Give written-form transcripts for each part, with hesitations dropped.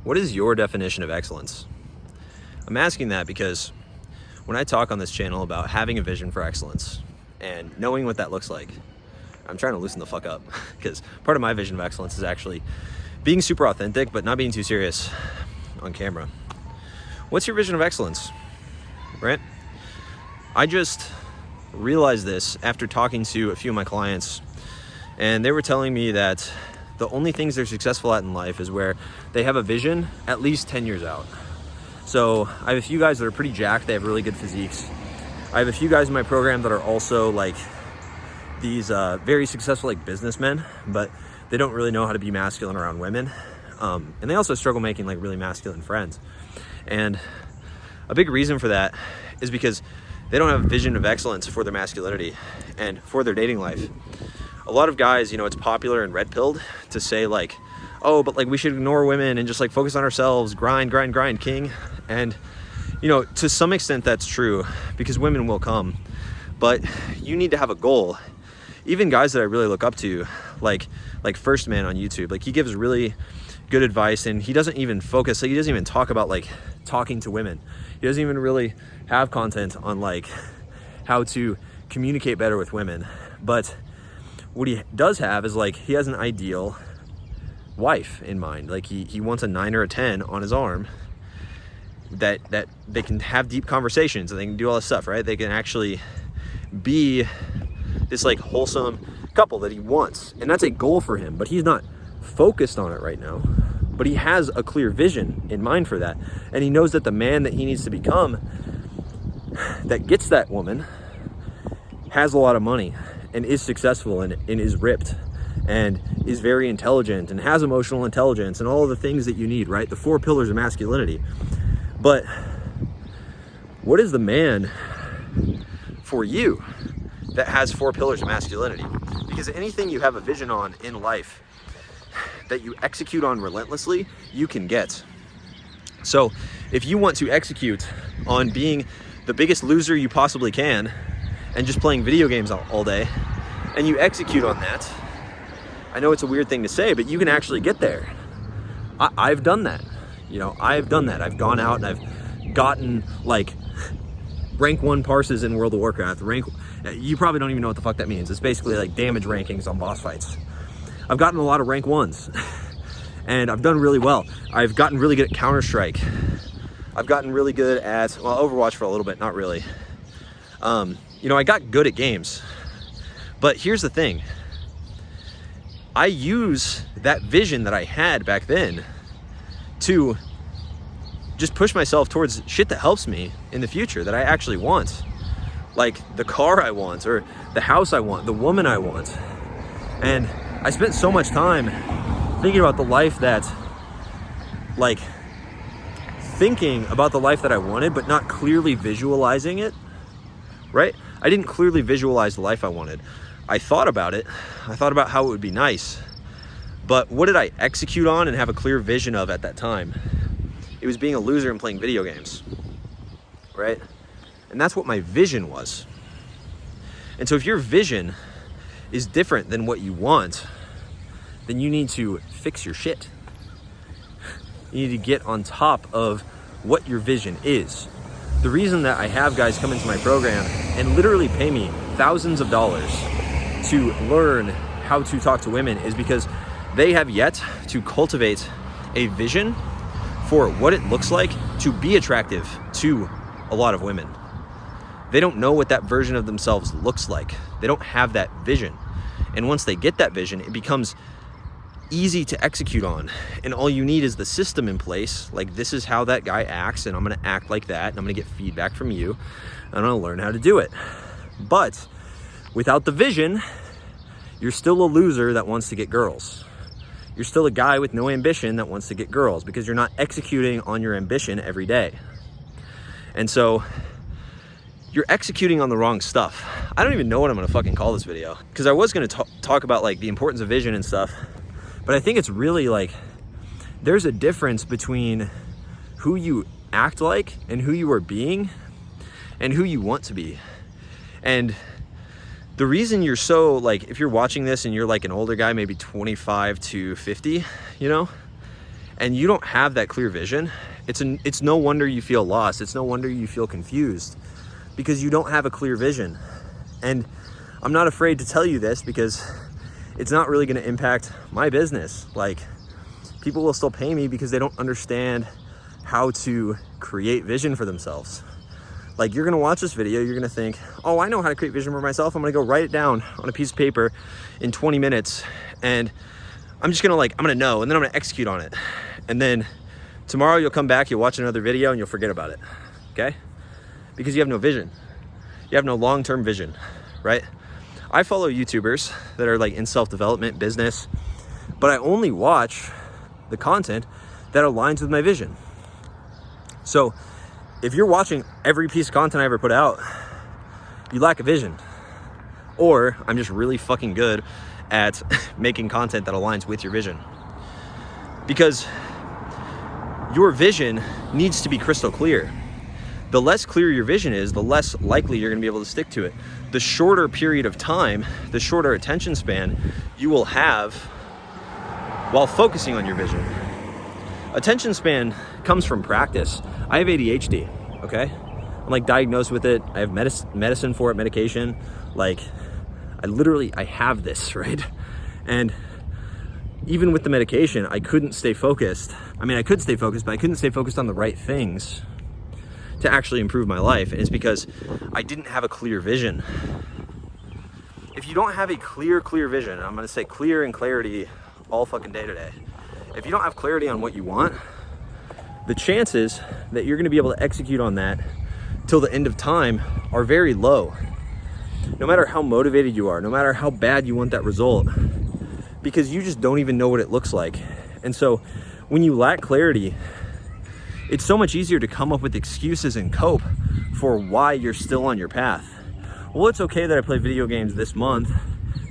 What is your definition of excellence? I'm asking that because when I talk on this channel about having a vision for excellence and knowing what that looks like, I'm trying to loosen the fuck up because part of my vision of excellence is actually being super authentic, but not being too serious on camera. What's your vision of excellence, right? I just realized this after talking to a few of my clients, and they were telling me that the only things they're successful at in life is where they have a vision at least 10 years out. So I have a few guys that are pretty jacked. They have really good physiques. I have a few guys in my program that are also like these very successful like businessmen, but they don't really know how to be masculine around women. And they also struggle making like really masculine friends. And a big reason for that is because they don't have a vision of excellence for their masculinity and for their dating life. A lot of guys, you know, it's popular and red-pilled to say like, oh, but like we should ignore women and just like focus on ourselves, grind, king. And, you know, to some extent that's true because women will come, but you need to have a goal. Even guys that I really look up to, like First Man on YouTube, like he gives really good advice and he doesn't even focus, like he doesn't even talk about like talking to women. He doesn't even really have content on like how to communicate better with women. But what he does have is like, he has an ideal wife in mind. Like he wants a 9 or a 10 on his arm that they can have deep conversations and they can do all this stuff, right? They can actually be this like wholesome couple that he wants. And that's a goal for him, but he's not focused on it right now. But he has a clear vision in mind for that. And he knows that the man that he needs to become that gets that woman has a lot of money and is successful and is ripped and is very intelligent and has emotional intelligence and all the things that you need, right? The 4 pillars of masculinity. But what is the man for you that has 4 pillars of masculinity? Because anything you have a vision on in life that you execute on relentlessly, you can get. So if you want to execute on being the biggest loser you possibly can and just playing video games all day, and you execute on that, I know it's a weird thing to say, but you can actually get there. I've done that. You know, I've done that. I've gone out and I've gotten like rank 1 parses in World of Warcraft. You probably don't even know what the fuck that means. It's basically like damage rankings on boss fights. I've gotten a lot of rank 1s and I've done really well. I've gotten really good at Counter-Strike. I've gotten really good at, well, Overwatch for a little bit, not really. You know, I got good at games, but here's the thing. I use that vision that I had back then to just push myself towards shit that helps me in the future that I actually want. Like the car I want, or the house I want, the woman I want. And I spent so much time thinking about the life that, like, thinking about the life that I wanted, but not clearly visualizing it, right? I didn't clearly visualize the life I wanted. I thought about it. I thought about how it would be nice. But what did I execute on and have a clear vision of at that time? It was being a loser and playing video games, right? And that's what my vision was. And so if your vision is different than what you want, then you need to fix your shit. You need to get on top of what your vision is. The reason that I have guys come into my program and literally pay me thousands of dollars to learn how to talk to women is because they have yet to cultivate a vision for what it looks like to be attractive to a lot of women. They don't know what that version of themselves looks like. They don't have that vision. And once they get that vision, it becomes easy to execute on. And all you need is the system in place. Like, this is how that guy acts, and I'm gonna act like that, and I'm gonna get feedback from you, and I'm gonna learn how to do it. But without the vision, you're still a loser that wants to get girls. You're still a guy with no ambition that wants to get girls because you're not executing on your ambition every day. And so you're executing on the wrong stuff. I don't even know what I'm gonna fucking call this video, because I was gonna talk about like the importance of vision and stuff, but I think it's really like, there's a difference between who you act like and who you are being and who you want to be. And the reason you're so, like, if you're watching this and you're like an older guy, maybe 25 to 50, you know, and you don't have that clear vision, it's no wonder you feel lost. It's no wonder you feel confused, because you don't have a clear vision. And I'm not afraid to tell you this, because it's not really going to impact my business. Like, people will still pay me because they don't understand how to create vision for themselves. Like, you're gonna watch this video, you're gonna think, oh, I know how to create vision for myself. I'm gonna go write it down on a piece of paper in 20 minutes, and I'm just gonna I'm gonna know, and then I'm gonna execute on it. And then tomorrow you'll come back, you'll watch another video, and you'll forget about it, okay? Because you have no vision. You have no long-term vision, right? I follow YouTubers that are in self-development, business, but I only watch the content that aligns with my vision. So if you're watching every piece of content I ever put out, you lack a vision. Or I'm just really fucking good at making content that aligns with your vision. Because your vision needs to be crystal clear. The less clear your vision is, the less likely you're gonna be able to stick to it. The shorter period of time, the shorter attention span you will have while focusing on your vision. Attention span comes from practice. I have ADHD, okay? I'm diagnosed with it. I have medicine for it, medication. I have this, right? And even with the medication, I couldn't stay focused. I mean, I could stay focused, but I couldn't stay focused on the right things to actually improve my life. And it's because I didn't have a clear vision. If you don't have a clear vision, I'm gonna say clear and clarity all fucking day today. If you don't have clarity on what you want, the chances that you're gonna be able to execute on that till the end of time are very low. No matter how motivated you are, no matter how bad you want that result, because you just don't even know what it looks like. And so when you lack clarity, it's so much easier to come up with excuses and cope for why you're still on your path. Well, it's okay that I play video games this month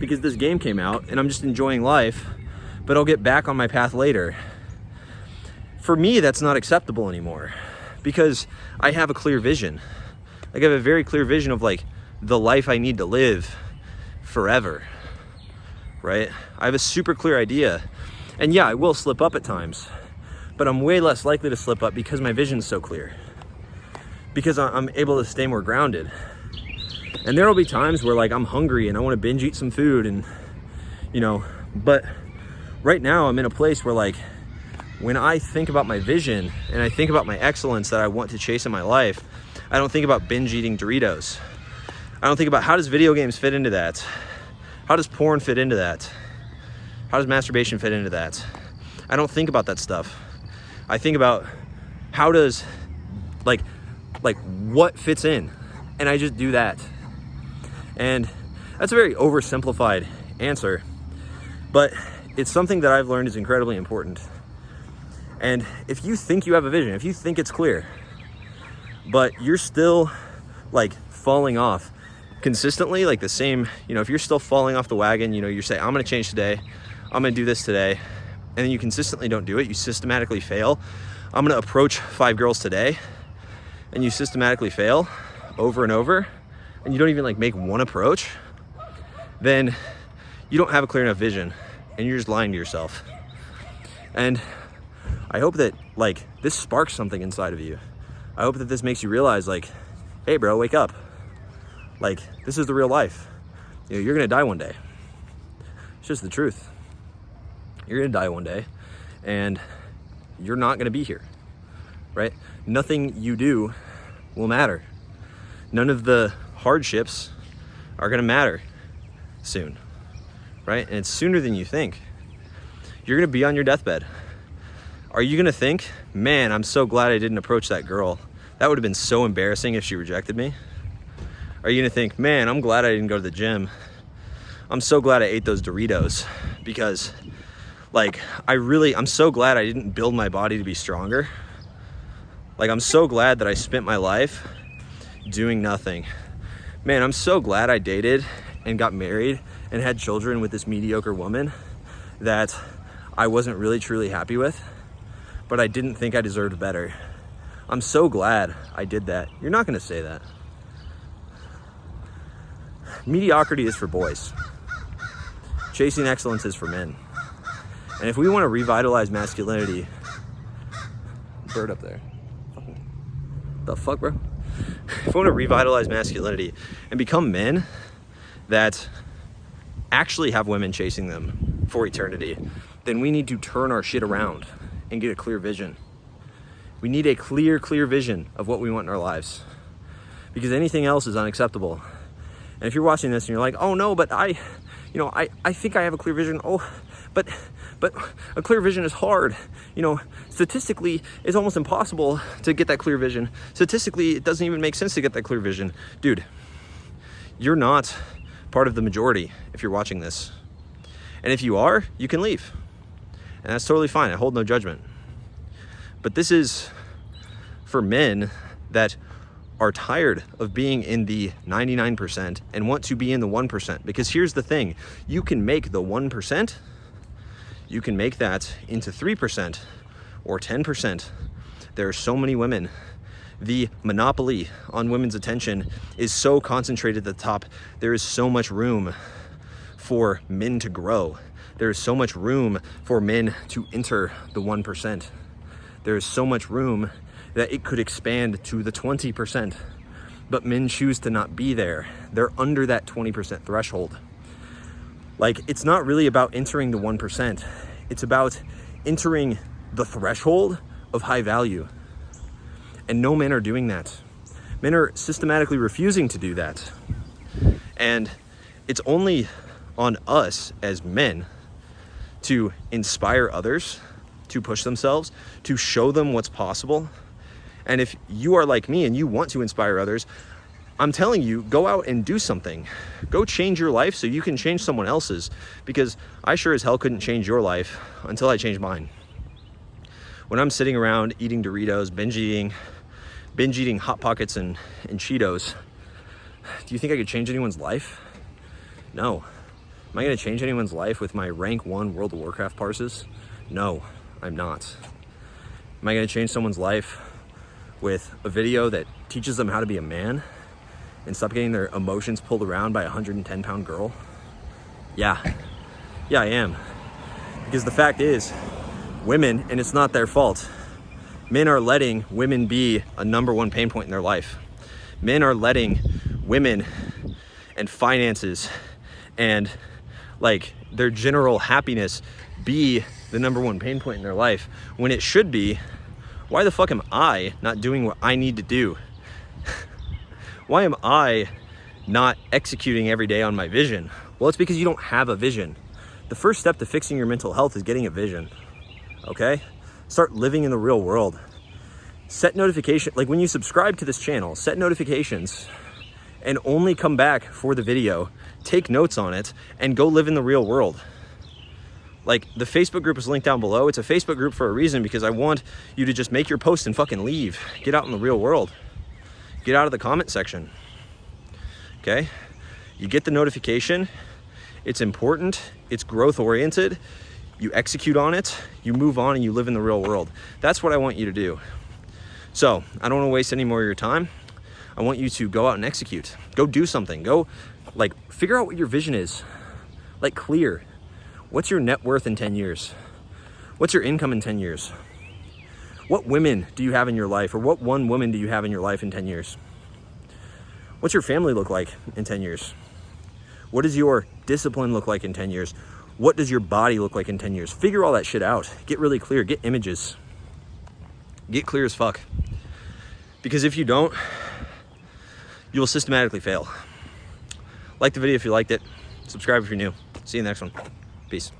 because this game came out and I'm just enjoying life, but I'll get back on my path later. For me, that's not acceptable anymore, because I have a clear vision. I have a very clear vision of the life I need to live forever, right? I have a super clear idea. And yeah, I will slip up at times, but I'm way less likely to slip up because my vision's so clear, because I'm able to stay more grounded. And there will be times where I'm hungry and I want to binge eat some food, and but right now I'm in a place where when I think about my vision and I think about my excellence that I want to chase in my life, I don't think about binge eating Doritos. I don't think about how does video games fit into that? How does porn fit into that? How does masturbation fit into that? I don't think about that stuff. I think about how does what fits in, and I just do that. And that's a very oversimplified answer, but it's something that I've learned is incredibly important. And if you think you have a vision, if you think it's clear, but you're still falling off consistently, the same, if you're still falling off the wagon, you say, I'm gonna change today, I'm gonna do this today, and then you consistently don't do it, you systematically fail. I'm gonna approach 5 girls today, and you systematically fail over and over, and you don't even make one approach, then you don't have a clear enough vision, and you're just lying to yourself. And I hope that this sparks something inside of you. I hope that this makes you realize hey bro, wake up. This is the real life. You're gonna die one day. It's just the truth. You're gonna die one day, and you're not gonna be here, right? Nothing you do will matter. None of the hardships are gonna matter soon, right? And it's sooner than you think. You're gonna be on your deathbed. Are you gonna think, man, I'm so glad I didn't approach that girl. That would have been so embarrassing if she rejected me? Are you gonna think, man, I'm glad I didn't go to the gym. I'm so glad I ate those Doritos, because I'm so glad I didn't build my body to be stronger. I'm so glad that I spent my life doing nothing. Man, I'm so glad I dated and got married and had children with this mediocre woman that I wasn't really truly happy with, but I didn't think I deserved better. I'm so glad I did that. You're not gonna say that. Mediocrity is for boys. Chasing excellence is for men. And if we want to revitalize masculinity, bird up there. The fuck, bro? If we want to revitalize masculinity and become men that actually have women chasing them for eternity, then we need to turn our shit around and get a clear vision. We need a clear vision of what we want in our lives, because anything else is unacceptable. And if you're watching this and you're like, oh no, but I think I have a clear vision. Oh, but a clear vision is hard. Statistically, it's almost impossible to get that clear vision. Statistically, it doesn't even make sense to get that clear vision. Dude, you're not part of the majority if you're watching this. And if you are, you can leave. And that's totally fine. I hold no judgment. But this is for men that are tired of being in the 99% and want to be in the 1%. Because here's the thing, you can make the 1%, you can make that into 3% or 10%. There are so many women. The monopoly on women's attention is so concentrated at the top. There is so much room for men to grow. There is so much room for men to enter the 1%. There is so much room that it could expand to the 20%, but men choose to not be there. They're under that 20% threshold. Like, it's not really about entering the 1%. It's about entering the threshold of high value. And no men are doing that. Men are systematically refusing to do that. And it's only on us as men to inspire others, to push themselves, to show them what's possible. And if you are like me and you want to inspire others, I'm telling you, go out and do something. Go change your life so you can change someone else's, because I sure as hell couldn't change your life until I changed mine. When I'm sitting around eating Doritos, binge eating Hot Pockets and Cheetos, do you think I could change anyone's life? No. Am I gonna change anyone's life with my rank 1 World of Warcraft parses? No, I'm not. Am I gonna change someone's life with a video that teaches them how to be a man and stop getting their emotions pulled around by a 110-pound girl? Yeah, I am. Because the fact is, women, and it's not their fault, men are letting women be a number 1 pain point in their life. Men are letting women and finances and like their general happiness be the number 1 pain point in their life, when it should be, why the fuck am I not doing what I need to do? Why am I not executing every day on my vision? Well, it's because you don't have a vision. The first step to fixing your mental health is getting a vision, okay? Start living in the real world. Set notification, like when you subscribe to this channel, set notifications and only come back for the video, take notes on it, and go live in the real world. Like, the Facebook group is linked down below. It's a Facebook group for a reason, because I want you to just make your post and fucking leave. Get out in the real world. Get out of the comment section, okay? You get the notification. It's important. It's growth oriented. You execute on it. You move on and you live in the real world. That's what I want you to do. So I don't want to waste any more of your time. I want you to go out and execute. Go do something. Go, like, figure out what your vision is. Like, clear. What's your net worth in 10 years? What's your income in 10 years? What women do you have in your life, or what one woman do you have in your life in 10 years? What's your family look like in 10 years? What does your discipline look like in 10 years? What does your body look like in 10 years? Figure all that shit out. Get really clear. Get images. Get clear as fuck. Because if you don't, you will systematically fail. Like the video if you liked it. Subscribe if you're new. See you in the next one. Peace.